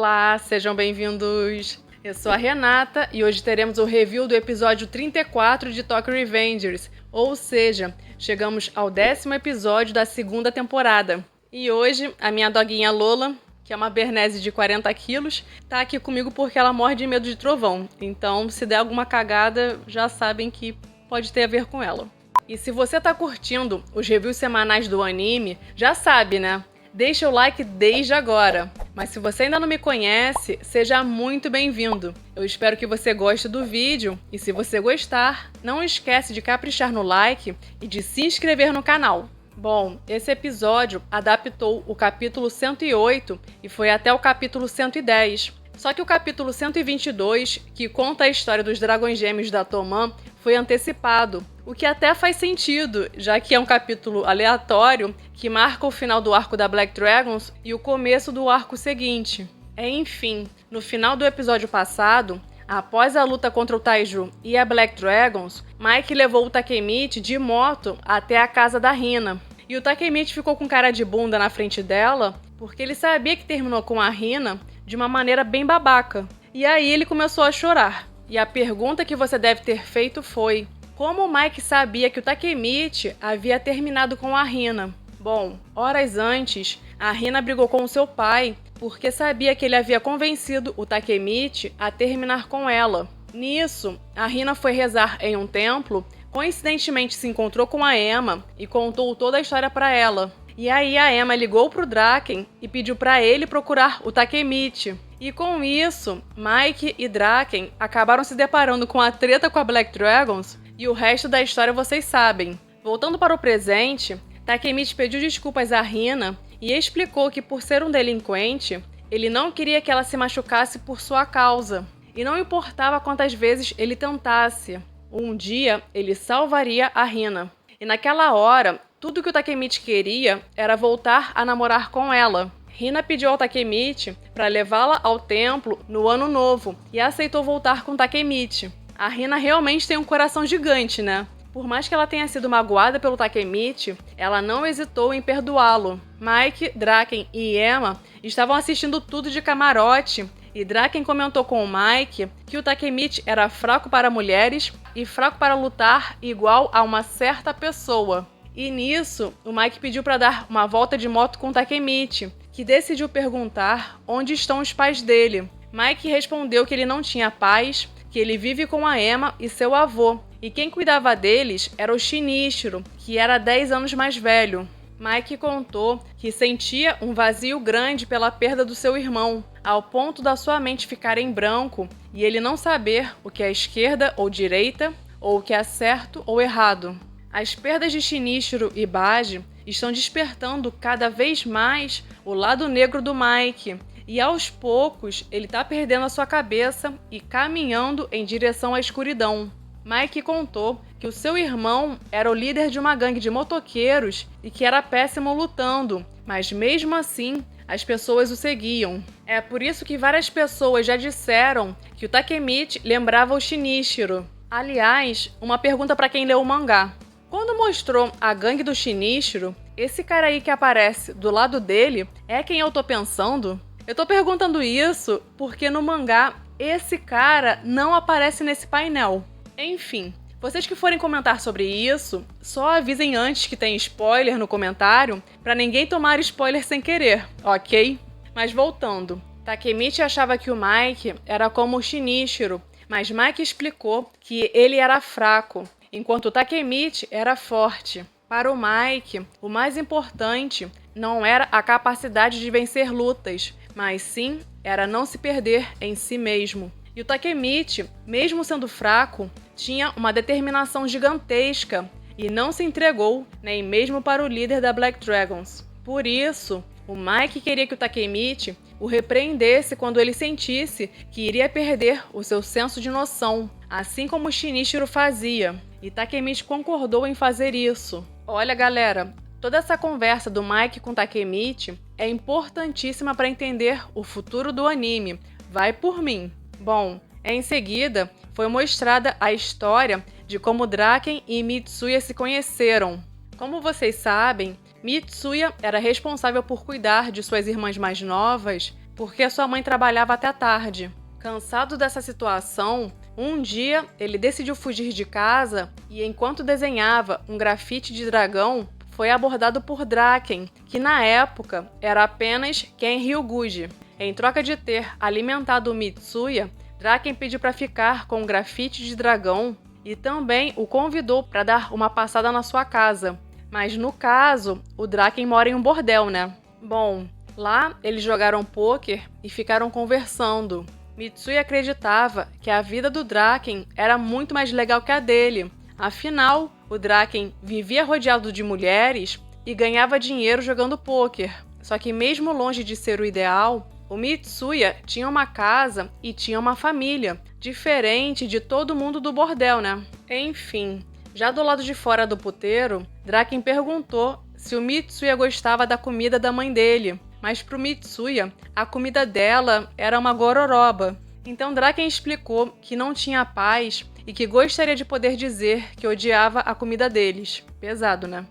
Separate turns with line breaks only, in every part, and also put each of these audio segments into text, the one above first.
Olá, sejam bem-vindos! Eu sou a Renata e hoje teremos o review do episódio 34 de Tokyo Revengers, ou seja, chegamos ao 10º episódio da segunda temporada. E hoje a minha doguinha Lola, que é uma Bernese de 40 quilos, tá aqui comigo porque ela morre de medo de trovão. Então, se der alguma cagada, já sabem que pode ter a ver com ela. E se você tá curtindo os reviews semanais do anime, já sabe, né? Deixa o like desde agora. Mas se você ainda não me conhece, seja muito bem-vindo. Eu espero que você goste do vídeo e se você gostar, não esquece de caprichar no like e de se inscrever no canal. Bom, esse episódio adaptou o capítulo 108 e foi até o capítulo 110. Só que o capítulo 122, que conta a história dos dragões gêmeos da Toman, foi antecipado, o que até faz sentido, já que é um capítulo aleatório que marca o final do arco da Black Dragons e o começo do arco seguinte. Enfim, no final do episódio passado, após a luta contra o Taiju e a Black Dragons, Mike levou o Takemichi de moto até a casa da Hina. E o Takemichi ficou com cara de bunda na frente dela, porque ele sabia que terminou com a Hina de uma maneira bem babaca. E aí ele começou a chorar. E a pergunta que você deve ter feito foi: como o Mike sabia que o Takemichi havia terminado com a Hina? Bom, horas antes, a Hina brigou com o seu pai porque sabia que ele havia convencido o Takemichi a terminar com ela. Nisso, a Hina foi rezar em um templo, coincidentemente se encontrou com a Emma e contou toda a história para ela. E aí a Emma ligou pro Draken e pediu para ele procurar o Takemichi. E com isso, Mike e Draken acabaram se deparando com a treta com a Black Dragons e o resto da história vocês sabem. Voltando para o presente, Takemichi pediu desculpas a Hina e explicou que por ser um delinquente, ele não queria que ela se machucasse por sua causa. E não importava quantas vezes ele tentasse, um dia ele salvaria a Hina. E naquela hora, tudo que o Takemichi queria era voltar a namorar com ela. Hina pediu ao Takemichi para levá-la ao templo no ano novo e aceitou voltar com Takemichi. A Hina realmente tem um coração gigante, né? Por mais que ela tenha sido magoada pelo Takemichi, ela não hesitou em perdoá-lo. Mike, Draken e Emma estavam assistindo tudo de camarote e Draken comentou com o Mike que o Takemichi era fraco para mulheres e fraco para lutar igual a uma certa pessoa. E nisso, o Mike pediu para dar uma volta de moto com o Takemichi, que decidiu perguntar onde estão os pais dele. Mike respondeu que ele não tinha pais, que ele vive com a Emma e seu avô, e quem cuidava deles era o Shinichiro, que era 10 anos mais velho. Mike contou que sentia um vazio grande pela perda do seu irmão, ao ponto da sua mente ficar em branco e ele não saber o que é esquerda ou direita, ou o que é certo ou errado. As perdas de Shinichiro e Baji estão despertando cada vez mais o lado negro do Mike, e aos poucos ele está perdendo a sua cabeça e caminhando em direção à escuridão. Mike contou que o seu irmão era o líder de uma gangue de motoqueiros e que era péssimo lutando, mas mesmo assim as pessoas o seguiam. É por isso que várias pessoas já disseram que o Takemichi lembrava o Shinichiro. Aliás, uma pergunta para quem leu o mangá. Quando mostrou a gangue do Shinichiro, esse cara aí que aparece do lado dele é quem eu tô pensando? Eu tô perguntando isso porque no mangá esse cara não aparece nesse painel. Enfim, vocês que forem comentar sobre isso, só avisem antes que tem spoiler no comentário pra ninguém tomar spoiler sem querer, ok? Mas voltando, Takemichi achava que o Mike era como o Shinichiro, mas Mike explicou que ele era fraco, enquanto o Takemichi era forte. Para o Mike, o mais importante não era a capacidade de vencer lutas, mas sim era não se perder em si mesmo. E o Takemichi, mesmo sendo fraco, tinha uma determinação gigantesca e não se entregou nem mesmo para o líder da Black Dragons. Por isso, o Mike queria que o Takemichi o repreendesse quando ele sentisse que iria perder o seu senso de noção, assim como o Shinichiro fazia. E Takemichi concordou em fazer isso. Olha, galera, toda essa conversa do Mike com Takemichi é importantíssima para entender o futuro do anime. Vai por mim. Bom, em seguida foi mostrada a história de como Draken e Mitsuya se conheceram. Como vocês sabem, Mitsuya era responsável por cuidar de suas irmãs mais novas, porque sua mãe trabalhava até tarde. Cansado dessa situação, um dia ele decidiu fugir de casa e, enquanto desenhava um grafite de dragão, foi abordado por Draken, que na época era apenas Ken Ryuguji. Em troca de ter alimentado o Mitsuya, Draken pediu para ficar com o grafite de dragão e também o convidou para dar uma passada na sua casa. Mas no caso, o Draken mora em um bordel, né? Bom, lá eles jogaram pôquer e ficaram conversando. Mitsuya acreditava que a vida do Draken era muito mais legal que a dele. Afinal, o Draken vivia rodeado de mulheres e ganhava dinheiro jogando pôquer. Só que mesmo longe de ser o ideal, o Mitsuya tinha uma casa e tinha uma família, diferente de todo mundo do bordel, né? Enfim, já do lado de fora do puteiro, Draken perguntou se o Mitsuya gostava da comida da mãe dele, mas pro Mitsuya, a comida dela era uma gororoba. Então Draken explicou que não tinha paz e que gostaria de poder dizer que odiava a comida deles. Pesado, né?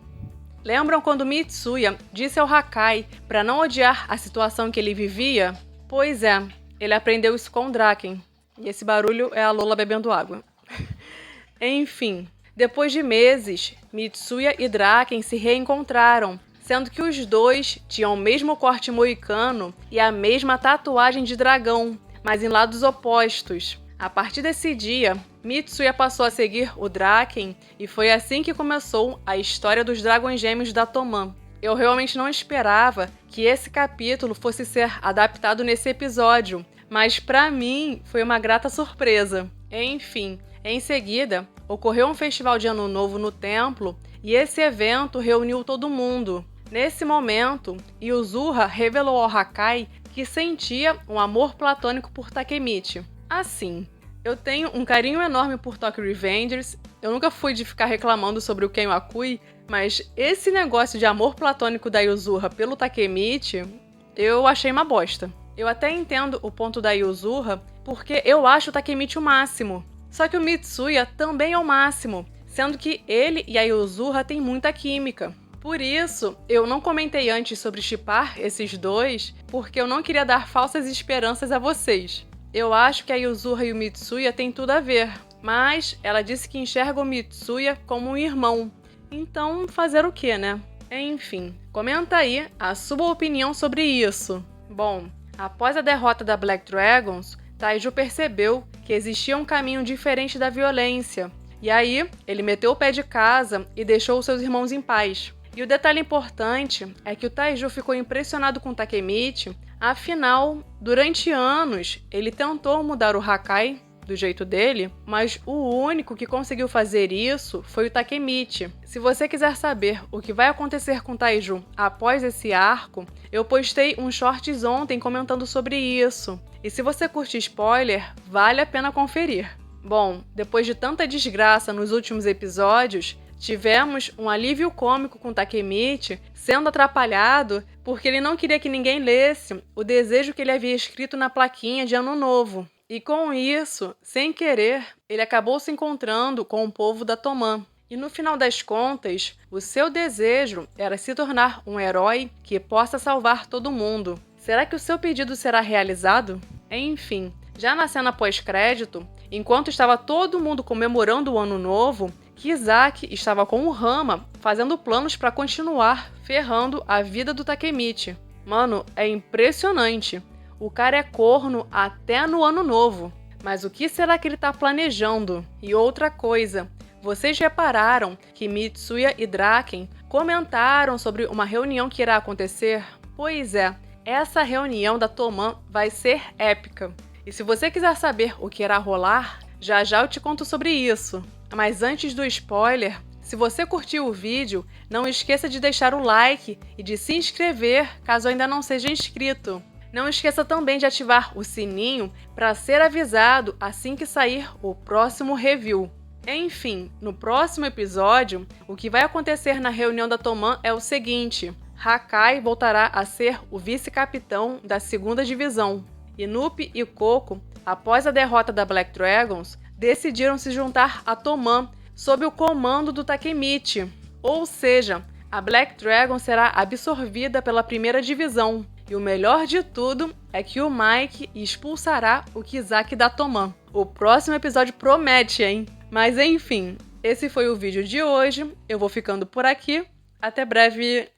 Lembram quando Mitsuya disse ao Hakai para não odiar a situação que ele vivia? Pois é, ele aprendeu isso com Draken. E esse barulho é a Lola bebendo água. Enfim, depois de meses, Mitsuya e Draken se reencontraram, sendo que os dois tinham o mesmo corte moicano e a mesma tatuagem de dragão, mas em lados opostos. A partir desse dia, Mitsuya passou a seguir o Draken e foi assim que começou a história dos Dragões Gêmeos da Toman. Eu realmente não esperava que esse capítulo fosse ser adaptado nesse episódio, mas pra mim foi uma grata surpresa. Enfim, em seguida, ocorreu um festival de Ano Novo no templo e esse evento reuniu todo mundo. Nesse momento, Yuzuha revelou ao Hakai que sentia um amor platônico por Takemichi. Assim, eu tenho um carinho enorme por Tokyo Revengers, eu nunca fui de ficar reclamando sobre o Ken Wakui, mas esse negócio de amor platônico da Yuzuha pelo Takemichi, eu achei uma bosta. Eu até entendo o ponto da Yuzuha, porque eu acho o Takemichi o máximo. Só que o Mitsuya também é o máximo, sendo que ele e a Yuzuha têm muita química. Por isso, eu não comentei antes sobre shippar esses dois, porque eu não queria dar falsas esperanças a vocês. Eu acho que a Yuzuha e o Mitsuya têm tudo a ver, mas ela disse que enxerga o Mitsuya como um irmão. Então, fazer o quê, né? Enfim, comenta aí a sua opinião sobre isso. Bom, após a derrota da Black Dragons, Taiju percebeu que existia um caminho diferente da violência. E aí, ele meteu o pé de casa e deixou os seus irmãos em paz. E o detalhe importante é que o Taiju ficou impressionado com Takemichi, afinal, durante anos, ele tentou mudar o Hakai do jeito dele, mas o único que conseguiu fazer isso foi o Takemichi. Se você quiser saber o que vai acontecer com Taiju após esse arco, eu postei um shorts ontem comentando sobre isso. E se você curte spoiler, vale a pena conferir. Bom, depois de tanta desgraça nos últimos episódios, tivemos um alívio cômico com Takemichi sendo atrapalhado porque ele não queria que ninguém lesse o desejo que ele havia escrito na plaquinha de Ano Novo. E com isso, sem querer, ele acabou se encontrando com o povo da Toman. E no final das contas, o seu desejo era se tornar um herói que possa salvar todo mundo. Será que o seu pedido será realizado? Enfim, já na cena pós-crédito, enquanto estava todo mundo comemorando o Ano Novo, Kisaki estava com o Rama fazendo planos para continuar ferrando a vida do Takemichi. Mano, é impressionante. O cara é corno até no Ano Novo. Mas o que será que ele tá planejando? E outra coisa, vocês repararam que Mitsuya e Draken comentaram sobre uma reunião que irá acontecer? Pois é, essa reunião da Toman vai ser épica. E se você quiser saber o que irá rolar, já já eu te conto sobre isso. Mas antes do spoiler, se você curtiu o vídeo, não esqueça de deixar o like e de se inscrever caso ainda não seja inscrito. Não esqueça também de ativar o sininho para ser avisado assim que sair o próximo review. Enfim, no próximo episódio, o que vai acontecer na reunião da Toman é o seguinte: Hakai voltará a ser o vice-capitão da 2ª divisão. Inupi e Koko, após a derrota da Black Dragons, decidiram se juntar a Toman sob o comando do Takemichi. Ou seja, a Black Dragon será absorvida pela 1ª divisão. E o melhor de tudo é que o Mike expulsará o Kizaki da Toman. O próximo episódio promete, hein? Mas enfim, esse foi o vídeo de hoje. Eu vou ficando por aqui. Até breve!